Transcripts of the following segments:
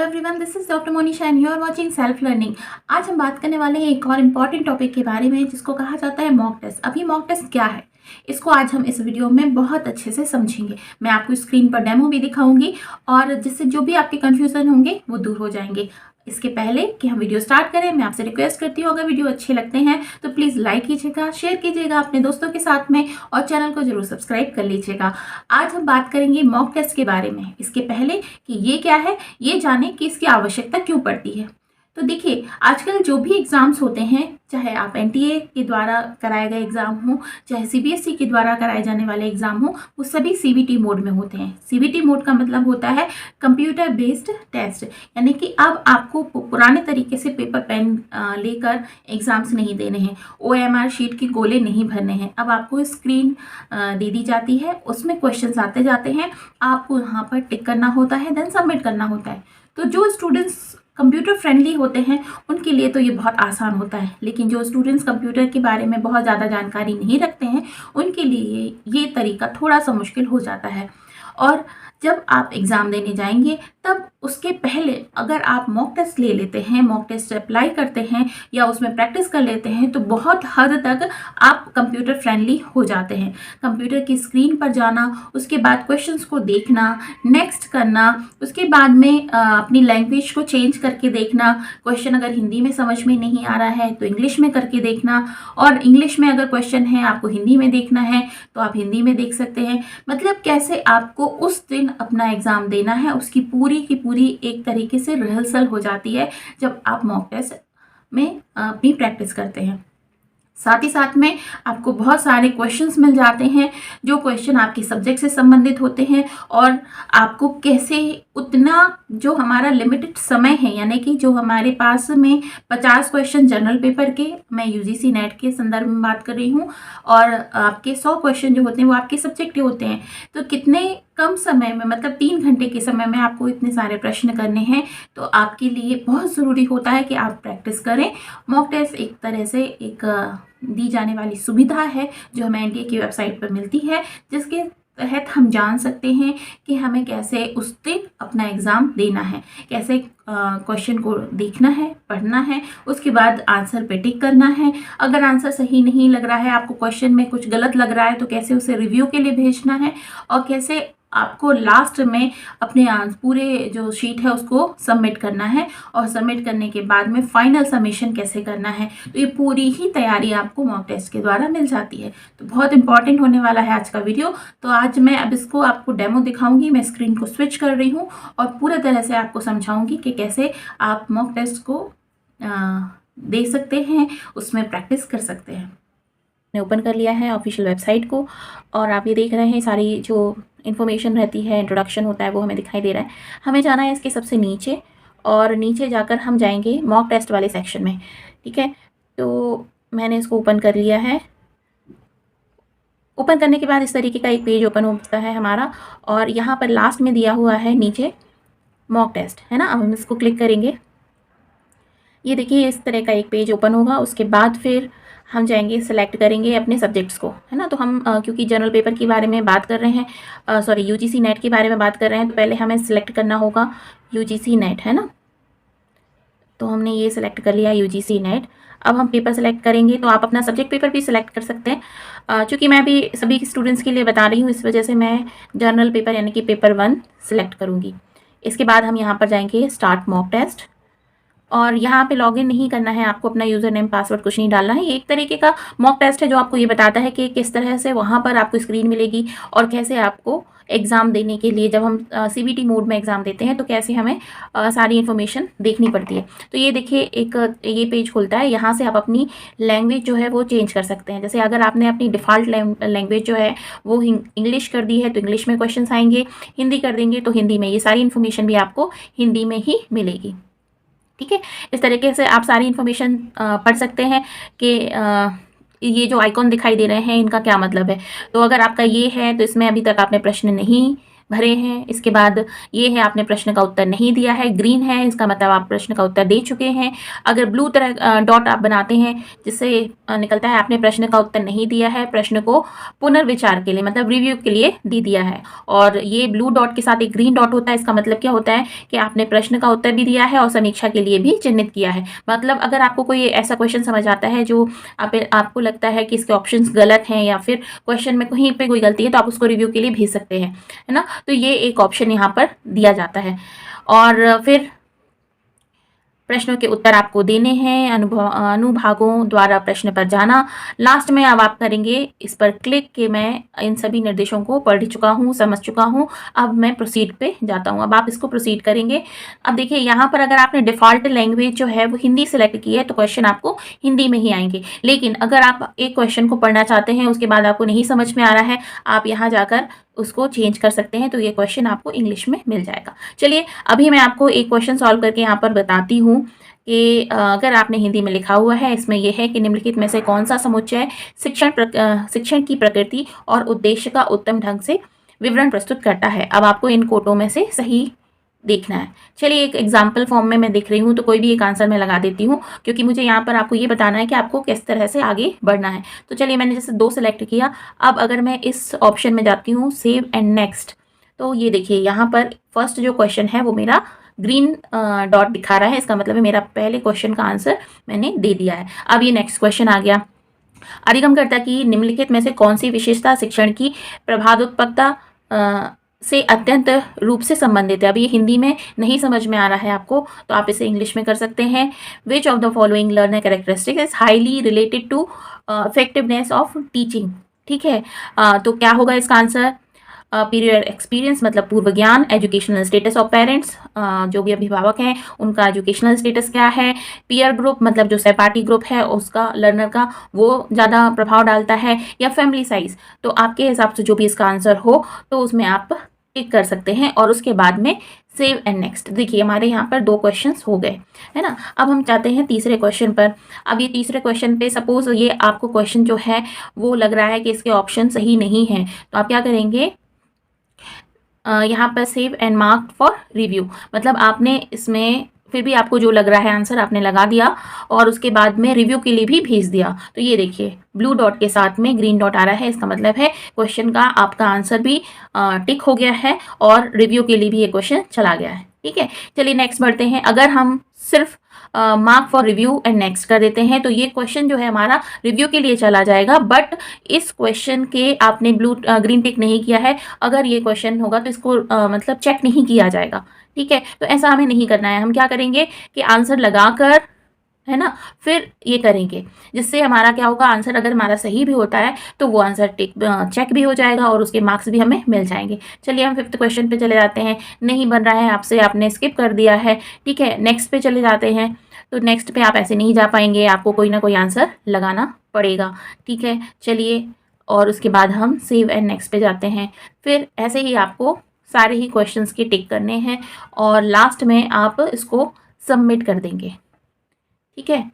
Hello everyone, this is doctor Monisha and you are watching self learning. आज हम बात करने वाले हैं एक और इम्पॉर्टेंट टॉपिक के बारे में जिसको कहा जाता है मॉक टेस्ट। अभी मॉक टेस्ट क्या है, इसको आज हम इस वीडियो में बहुत अच्छे से समझेंगे। मैं आपको स्क्रीन पर डेमो भी दिखाऊंगी और जिससे जो भी आपके कंफ्यूजन होंगे वो दूर हो जाएंगे। इसके पहले कि हम वीडियो स्टार्ट करें, मैं आपसे रिक्वेस्ट करती हूँ, अगर वीडियो अच्छे लगते हैं तो प्लीज़ लाइक कीजिएगा, शेयर कीजिएगा अपने दोस्तों के साथ में और चैनल को जरूर सब्सक्राइब कर लीजिएगा। आज हम बात करेंगे मॉक टेस्ट के बारे में। इसके पहले कि ये क्या है, ये जाने कि इसकी आवश्यकता क्यों पड़ती है। तो देखिए, आजकल जो भी एग्ज़ाम्स होते हैं, चाहे आप एनटीए के द्वारा कराए गए एग्ज़ाम हो, चाहे सीबीएसई के द्वारा कराए जाने वाले एग्ज़ाम हो, वो सभी सीबीटी मोड में होते हैं। सीबीटी मोड का मतलब होता है कंप्यूटर बेस्ड टेस्ट, यानी कि अब आपको पुराने तरीके से पेपर पेन लेकर एग्ज़ाम्स नहीं देने हैं, ओएमआर शीट की गोले नहीं भरने हैं। अब आपको स्क्रीन दे दी जाती है, उसमें क्वेश्चंस आते जाते हैं, आपको यहाँ पर टिक करना होता है, देन सबमिट करना होता है। तो जो स्टूडेंट्स कंप्यूटर फ्रेंडली होते हैं उनके लिए तो ये बहुत आसान होता है, लेकिन जो स्टूडेंट्स कंप्यूटर के बारे में बहुत ज़्यादा जानकारी नहीं रखते हैं उनके लिए ये तरीका थोड़ा सा मुश्किल हो जाता है। और जब आप एग्ज़ाम देने जाएंगे तब उसके पहले अगर आप मॉक टेस्ट ले लेते हैं, मॉक टेस्ट अप्लाई करते हैं या उसमें प्रैक्टिस कर लेते हैं तो बहुत हद तक आप कंप्यूटर फ्रेंडली हो जाते हैं। कंप्यूटर की स्क्रीन पर जाना, उसके बाद क्वेश्चंस को देखना, नेक्स्ट करना, उसके बाद में अपनी लैंग्वेज को चेंज करके देखना। क्वेश्चन अगर हिंदी में समझ में नहीं आ रहा है तो इंग्लिश में करके देखना, और इंग्लिश में अगर क्वेश्चन है आपको हिंदी में देखना है तो आप हिंदी में देख सकते हैं। मतलब कैसे आपको उस दिन अपना एग्ज़ाम देना है उसकी पूरी की पूरी एक तरीके से रिहर्सल हो जाती है जब आप मॉक टेस्ट में अपनी प्रैक्टिस करते हैं। साथ ही साथ में आपको बहुत सारे क्वेश्चंस मिल जाते हैं जो क्वेश्चन आपके सब्जेक्ट से संबंधित होते हैं, और आपको कैसे उतना जो हमारा लिमिटेड समय है, यानी कि जो हमारे पास में 50 क्वेश्चन जनरल पेपर के, मैं यूजीसी नेट के संदर्भ में बात कर रही हूँ, और आपके 100 क्वेश्चन जो होते हैं वो आपके सब्जेक्ट के होते हैं। तो कितने कम समय में, मतलब 3 घंटे के समय में आपको इतने सारे प्रश्न करने हैं, तो आपके लिए बहुत ज़रूरी होता है कि आप प्रैक्टिस करें। मॉक टेस्ट एक तरह से एक दी जाने वाली सुविधा है जो हमें एनटीए की वेबसाइट पर मिलती है, जिसके तहत हम जान सकते हैं कि हमें कैसे उस दिन अपना एग्ज़ाम देना है, कैसे क्वेश्चन को देखना है, पढ़ना है, उसके बाद आंसर पे टिक करना है। अगर आंसर सही नहीं लग रहा है, आपको क्वेश्चन में कुछ गलत लग रहा है, तो कैसे उसे रिव्यू के लिए भेजना है, और कैसे आपको लास्ट में अपने पूरे जो शीट है उसको सबमिट करना है, और सबमिट करने के बाद में फाइनल सबमिशन कैसे करना है। तो ये पूरी ही तैयारी आपको मॉक टेस्ट के द्वारा मिल जाती है। तो बहुत इंपॉर्टेंट होने वाला है आज का वीडियो। तो आज मैं अब इसको आपको डेमो दिखाऊंगी। मैं स्क्रीन को स्विच कर रही हूँ और पूरे तरह से आपको समझाऊंगी कि कैसे आप मॉक टेस्ट को दे सकते हैं, उसमें प्रैक्टिस कर सकते हैं। मैंने ओपन कर लिया है ऑफिशियल वेबसाइट को, और आप ये देख रहे हैं सारी जो इन्फॉर्मेशन रहती है, इंट्रोडक्शन होता है, वो हमें दिखाई दे रहा है। हमें जाना है इसके सबसे नीचे, और नीचे जाकर हम जाएंगे मॉक टेस्ट वाले सेक्शन में। ठीक है, तो मैंने इसको ओपन कर लिया है। ओपन करने के बाद इस तरीके का एक पेज ओपन होता है हमारा, और यहाँ पर लास्ट में दिया हुआ है नीचे मॉक टेस्ट, है ना। अब हम इसको क्लिक करेंगे, ये देखिए इस तरह का एक पेज ओपन होगा। उसके बाद फिर हम जाएंगे, सेलेक्ट करेंगे अपने सब्जेक्ट्स को, है ना। तो हम क्योंकि जनरल पेपर के बारे में बात कर रहे हैं, सॉरी यूजीसी नेट के बारे में बात कर रहे हैं, तो पहले हमें सेलेक्ट करना होगा यूजीसी नेट, है ना। तो हमने ये सिलेक्ट कर लिया यूजीसी नेट। अब हम पेपर सेलेक्ट करेंगे, तो आप अपना सब्जेक्ट पेपर भी सिलेक्ट कर सकते हैं। चूँकि मैं भी सभी स्टूडेंट्स के लिए बता रही हूँ, इस वजह से मैं जनरल पेपर यानी कि पेपर 1 सिलेक्ट करूँगी। इसके बाद हम यहाँ पर जाएंगे स्टार्ट मॉक टेस्ट, और यहाँ पे लॉगिन नहीं करना है आपको, अपना यूज़र नेम पासवर्ड कुछ नहीं डालना है। ये एक तरीके का मॉक टेस्ट है जो आपको ये बताता है कि किस तरह से वहाँ पर आपको स्क्रीन मिलेगी और कैसे आपको एग्ज़ाम देने के लिए, जब हम सीबीटी मोड में एग्ज़ाम देते हैं तो कैसे हमें सारी इन्फॉर्मेशन देखनी पड़ती है। तो ये देखिए एक ये पेज खुलता है, यहाँ से आप अपनी लैंग्वेज जो है वो चेंज कर सकते हैं। जैसे अगर आपने अपनी डिफ़ॉल्ट लैंग्वेज जो है वो इंग्लिश कर दी है तो इंग्लिश में क्वेश्चन आएंगे, हिंदी कर देंगे तो हिंदी में, ये सारी इन्फॉर्मेशन भी आपको हिंदी में ही मिलेगी। ठीक है, इस तरीके से आप सारी इन्फॉर्मेशन पढ़ सकते हैं कि ये जो आइकॉन दिखाई दे रहे हैं इनका क्या मतलब है। तो अगर आपका ये है तो इसमें अभी तक आपने प्रश्न नहीं भरे हैं। इसके बाद ये है आपने प्रश्न का उत्तर नहीं दिया है, ग्रीन है इसका मतलब आप प्रश्न का उत्तर दे चुके हैं। अगर ब्लू तरह डॉट आप बनाते हैं जिससे निकलता है आपने प्रश्न का उत्तर नहीं दिया है, प्रश्न को पुनर्विचार के लिए मतलब रिव्यू के लिए दे दिया है। और ये ब्लू डॉट के साथ एक ग्रीन डॉट होता है, इसका मतलब क्या होता है कि आपने प्रश्न का उत्तर भी दिया है और समीक्षा के लिए भी चिन्हित किया है। मतलब अगर आपको कोई ऐसा क्वेश्चन समझ आता है जो आपको लगता है कि इसके ऑप्शंस गलत हैं या फिर क्वेश्चन में कहीं पे कोई गलती है, तो आप उसको रिव्यू के लिए भेज सकते हैं, है ना। तो ये एक ऑप्शन यहाँ पर दिया जाता है। और फिर प्रश्नों के उत्तर आपको देने हैं, अनुभागों द्वारा प्रश्न पर जाना। लास्ट में अब आप करेंगे इस पर क्लिक कि मैं इन सभी निर्देशों को पढ़ चुका हूँ, समझ चुका हूँ, अब मैं प्रोसीड पे जाता हूँ। अब आप इसको प्रोसीड करेंगे। अब देखिए यहाँ पर अगर आपने डिफ़ॉल्ट लैंग्वेज जो है वो हिंदी सेलेक्ट की है तो क्वेश्चन आपको हिंदी में ही आएंगे। लेकिन अगर आप एक क्वेश्चन को पढ़ना चाहते हैं, उसके बाद आपको नहीं समझ में आ रहा है, आप यहाँ जाकर उसको चेंज कर सकते हैं, तो ये क्वेश्चन आपको इंग्लिश में मिल जाएगा। चलिए अभी मैं आपको एक क्वेश्चन सॉल्व करके यहाँ पर बताती हूँ कि अगर आपने हिंदी में लिखा हुआ है, इसमें यह है कि निम्नलिखित में से कौन सा समुच्चय शिक्षण की प्रकृति और उद्देश्य का उत्तम ढंग से विवरण प्रस्तुत करता है। अब आपको इन कोटों में से सही देखना है। चलिए एक एग्जाम्पल फॉर्म में मैं दिख रही हूँ तो कोई भी एक आंसर मैं लगा देती हूँ, क्योंकि मुझे यहाँ पर आपको ये बताना है कि आपको किस तरह से आगे बढ़ना है। तो चलिए मैंने जैसे 2 सेलेक्ट किया। अब अगर मैं इस ऑप्शन में जाती हूँ सेव एंड नेक्स्ट, तो ये देखिए यहाँ पर फर्स्ट जो क्वेश्चन है वो मेरा ग्रीन डॉट दिखा रहा है, इसका मतलब है मेरा पहले क्वेश्चन का आंसर मैंने दे दिया है। अब ये नेक्स्ट क्वेश्चन आ गया, अधिगमकर्ता की निम्नलिखित में से कौन सी विशेषता शिक्षण की प्रभावोत्पकता से अत्यंत रूप से संबंधित है। अब ये हिंदी में नहीं समझ में आ रहा है आपको, तो आप इसे इंग्लिश में कर सकते हैं। Which of the following learner characteristic is highly related to effectiveness of teaching. ठीक है, तो क्या होगा इसका आंसर? पीरियड एक्सपीरियंस मतलब पूर्व ज्ञान, एजुकेशनल स्टेटस ऑफ पेरेंट्स, जो भी अभिभावक हैं उनका एजुकेशनल स्टेटस क्या है, पीयर ग्रुप मतलब जो सहपाठी ग्रुप है उसका लर्नर का वो ज़्यादा प्रभाव डालता है, या फैमिली साइज। तो आपके हिसाब से जो भी इसका आंसर हो तो उसमें आप टिक कर सकते हैं और उसके बाद में सेव एंड नेक्स्ट। देखिए हमारे यहाँ पर 2 क्वेश्चंस हो गए, है ना। अब हम चाहते हैं तीसरे क्वेश्चन पर। अब ये तीसरे क्वेश्चन पे सपोज ये आपको क्वेश्चन जो है वो लग रहा है कि इसके ऑप्शन सही नहीं हैं, तो आप क्या करेंगे, यहाँ पर save and mark for review, मतलब आपने इसमें फिर भी आपको जो लग रहा है आंसर आपने लगा दिया और उसके बाद में रिव्यू के लिए भी भेज दिया। तो ये देखिए ब्लू डॉट के साथ में ग्रीन डॉट आ रहा है, इसका मतलब है क्वेश्चन का आपका आंसर भी टिक हो गया है और रिव्यू के लिए भी ये क्वेश्चन चला गया है। ठीक है, चलिए नेक्स्ट बढ़ते हैं। अगर हम सिर्फ mark for review and next कर देते हैं तो ये क्वेश्चन जो है हमारा रिव्यू के लिए चला जाएगा, बट इस क्वेश्चन के आपने ग्रीन टिक नहीं किया है। अगर ये क्वेश्चन होगा तो इसको मतलब चेक नहीं किया जाएगा। ठीक है, तो ऐसा हमें नहीं करना है। हम क्या करेंगे कि आंसर लगाकर, है ना, फिर ये करेंगे, जिससे हमारा क्या होगा, आंसर अगर हमारा सही भी होता है तो वो आंसर चेक भी हो जाएगा और उसके मार्क्स भी हमें मिल जाएंगे। चलिए हम 5th क्वेश्चन पे चले जाते हैं। नहीं बन रहा है आपसे, आपने स्किप कर दिया है। ठीक है, नेक्स्ट पे चले जाते हैं। तो नेक्स्ट पे आप ऐसे नहीं जा पाएंगे, आपको कोई ना कोई आंसर लगाना पड़ेगा। ठीक है, चलिए और उसके बाद हम सेव एंड नेक्स्ट पे जाते हैं। फिर ऐसे ही आपको सारे ही क्वेश्चंस के टिक करने हैं और लास्ट में आप इसको सबमिट कर देंगे। ठीक है,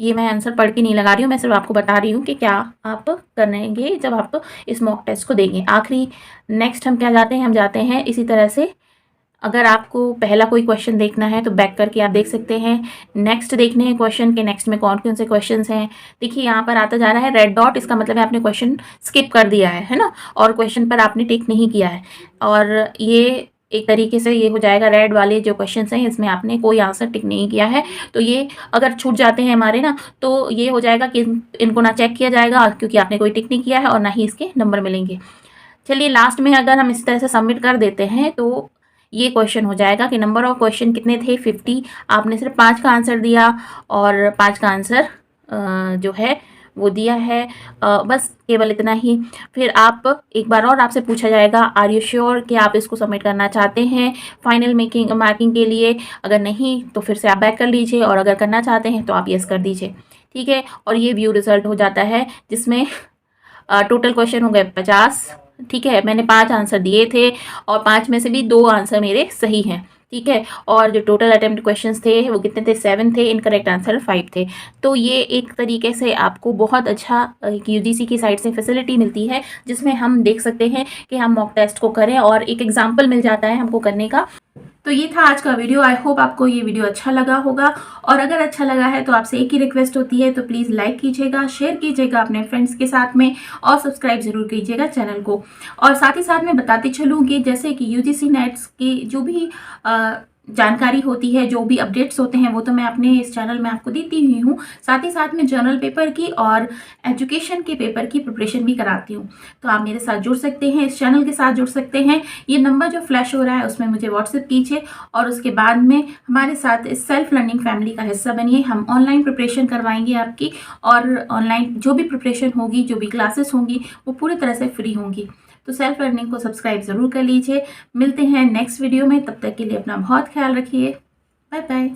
ये मैं आंसर पढ़ के नहीं लगा रही हूँ, मैं सिर्फ आपको बता रही हूँ कि क्या आप करेंगे जब आप इस मॉक टेस्ट को देंगे। आखिरी नेक्स्ट हम क्या जाते हैं, हम जाते हैं इसी तरह से। अगर आपको पहला कोई क्वेश्चन देखना है तो बैक करके आप देख सकते हैं। नेक्स्ट देखने हैं क्वेश्चन के, नेक्स्ट में कौन कौन से क्वेश्चंस हैं। देखिए यहाँ पर आता जा रहा है रेड डॉट, इसका मतलब है आपने क्वेश्चन स्किप कर दिया है ना, और क्वेश्चन पर आपने टिक नहीं किया है। और ये एक तरीके से ये हो जाएगा, रेड वाले जो क्वेश्चंस हैं इसमें आपने कोई आंसर टिक नहीं किया है, तो ये अगर छूट जाते हैं हमारे ना, तो ये हो जाएगा कि इनको ना चेक किया जाएगा क्योंकि आपने कोई टिक नहीं किया है और ना ही इसके नंबर मिलेंगे। चलिए लास्ट में अगर हम इस तरह से सबमिट कर देते हैं तो ये क्वेश्चन हो जाएगा कि नंबर ऑफ क्वेश्चन कितने थे, 50। आपने सिर्फ 5 का आंसर दिया और 5 का आंसर जो है वो दिया है, बस केवल इतना ही। फिर आप एक बार और आपसे पूछा जाएगा, आर यू श्योर कि आप इसको सबमिट करना चाहते हैं फाइनल मार्किंग के लिए। अगर नहीं तो फिर से आप बैक कर लीजिए और अगर करना चाहते हैं तो आप यस कर दीजिए। ठीक है, और ये व्यू रिजल्ट हो जाता है जिसमें टोटल क्वेश्चन हो गए 50 ठीक है, मैंने 5 आंसर दिए थे और 5 में से भी 2 आंसर मेरे सही हैं, ठीक है। और जो टोटल अटेम्प्ट क्वेश्चंस थे वो कितने थे, 7 थे, इनकरेक्ट आंसर 5 थे। तो ये एक तरीके से आपको बहुत अच्छा यूजीसी की साइड से फैसिलिटी मिलती है, जिसमें हम देख सकते हैं कि हम मॉक टेस्ट को करें और एक एग्जाम्पल मिल जाता है हमको करने का। तो ये था आज का वीडियो। आई होप आपको ये वीडियो अच्छा लगा होगा, और अगर अच्छा लगा है तो आपसे एक ही रिक्वेस्ट होती है, तो प्लीज़ लाइक कीजिएगा, शेयर कीजिएगा अपने फ्रेंड्स के साथ में, और सब्सक्राइब जरूर कीजिएगा चैनल को। और साथ ही साथ मैं बताती चलूँ कि जैसे कि यूजीसी नेट्स की जो भी जानकारी होती है, जो भी अपडेट्स होते हैं, वो तो मैं अपने इस चैनल में आपको देती हुई हूँ। साथ ही साथ में जनरल पेपर की और एजुकेशन के पेपर की प्रिपरेशन भी कराती हूँ। तो आप मेरे साथ जुड़ सकते हैं, इस चैनल के साथ जुड़ सकते हैं। ये नंबर जो फ्लैश हो रहा है उसमें मुझे व्हाट्सएप कीजिए, और उसके बाद में हमारे साथ इस सेल्फ लर्निंग फैमिली का हिस्सा बनिए। हम ऑनलाइन प्रिपरेशन करवाएंगे आपकी, और ऑनलाइन जो भी प्रिपरेशन होगी, जो भी क्लासेस होंगी, वो पूरी तरह से फ्री होंगी। तो सेल्फ लर्निंग को सब्सक्राइब ज़रूर कर लीजिए। मिलते हैं नेक्स्ट वीडियो में, तब तक के लिए अपना बहुत ख्याल रखिए। Bye bye.